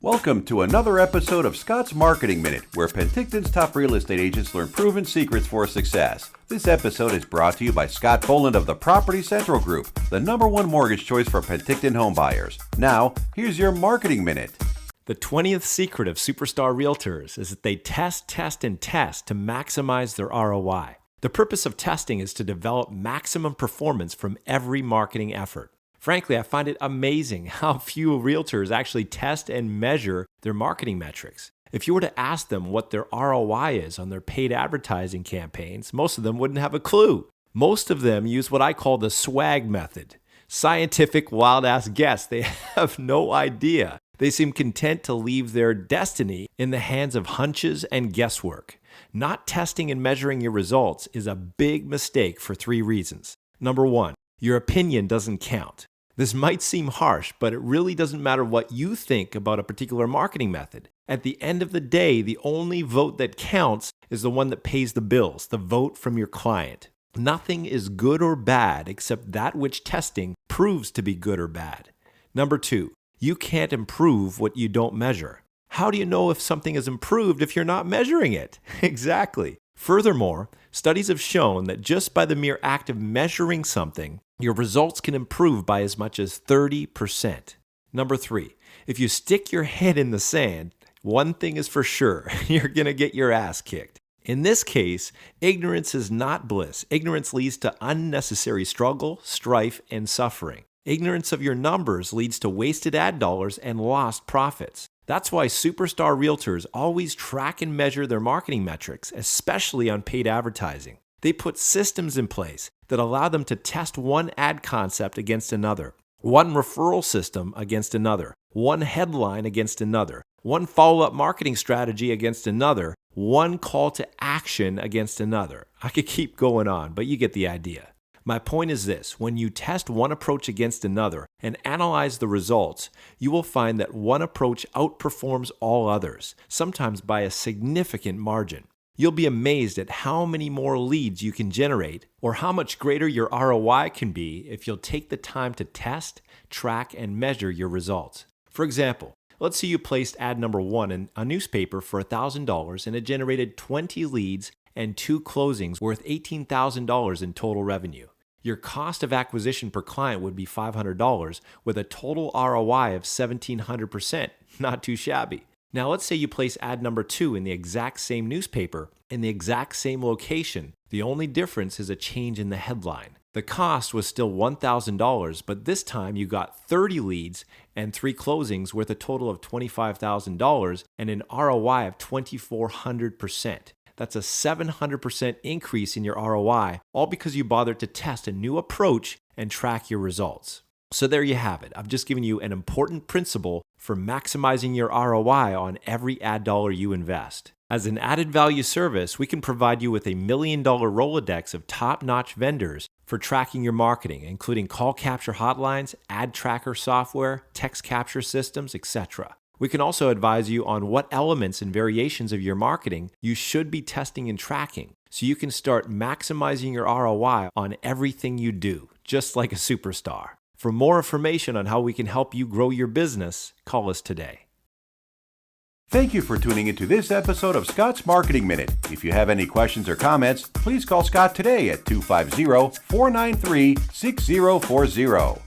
Welcome to another episode of Scott's Marketing Minute, where Penticton's top real estate agents learn proven secrets for success. This episode is brought to you by Scott Bowland of the Property Central Group, the #1 mortgage choice for Penticton homebuyers. Now, here's your Marketing Minute. The 20th secret of superstar realtors is that they test to maximize their ROI. The purpose of testing is to develop maximum performance from every marketing effort. Frankly, I find it amazing how few realtors actually test and measure their marketing metrics. If you were to ask them what their ROI is on their paid advertising campaigns, most of them wouldn't have a clue. Most of them use what I call the swag method. Scientific wild-ass guess. They have no idea. They seem content to leave their destiny in the hands of hunches and guesswork. Not testing and measuring your results is a big mistake for 3 reasons. Number 1, your opinion doesn't count. This might seem harsh, but it really doesn't matter what you think about a particular marketing method. At the end of the day, the only vote that counts is the one that pays the bills, the vote from your client. Nothing is good or bad except that which testing proves to be good or bad. Number 2, you can't improve what you don't measure. How do you know if something is improved if you're not measuring it? Exactly. Furthermore, studies have shown that just by the mere act of measuring something, your results can improve by as much as 30%. Number 3, if you stick your head in the sand, one thing is for sure, you're going to get your ass kicked. In this case, ignorance is not bliss. Ignorance leads to unnecessary struggle, strife, and suffering. Ignorance of your numbers leads to wasted ad dollars and lost profits. That's why superstar realtors always track and measure their marketing metrics, especially on paid advertising. They put systems in place that allow them to test one ad concept against another, one referral system against another, one headline against another, one follow-up marketing strategy against another, one call to action against another. I could keep going on, but you get the idea. My point is this: when you test one approach against another and analyze the results, you will find that one approach outperforms all others, sometimes by a significant margin. You'll be amazed at how many more leads you can generate or how much greater your ROI can be if you'll take the time to test, track, and measure your results. For example, let's say you placed ad number 1 in a newspaper for $1,000 and it generated 20 leads and 2 closings worth $18,000 in total revenue. Your cost of acquisition per client would be $500 with a total ROI of 1,700%. Not too shabby. Now let's say you place ad number 2 in the exact same newspaper in the exact same location. The only difference is a change in the headline. The cost was still $1,000, but this time you got 30 leads and 3 closings worth a total of $25,000 and an ROI of 2,400%. That's a 700% increase in your ROI, all because you bothered to test a new approach and track your results. So there you have it. I've just given you an important principle for maximizing your ROI on every ad dollar you invest. As an added value service, we can provide you with a $1 million Rolodex of top-notch vendors for tracking your marketing, including call capture hotlines, ad tracker software, text capture systems, etc. We can also advise you on what elements and variations of your marketing you should be testing and tracking so you can start maximizing your ROI on everything you do, just like a superstar. For more information on how we can help you grow your business, call us today. Thank you for tuning into this episode of Scott's Marketing Minute. If you have any questions or comments, please call Scott today at 250-493-6040.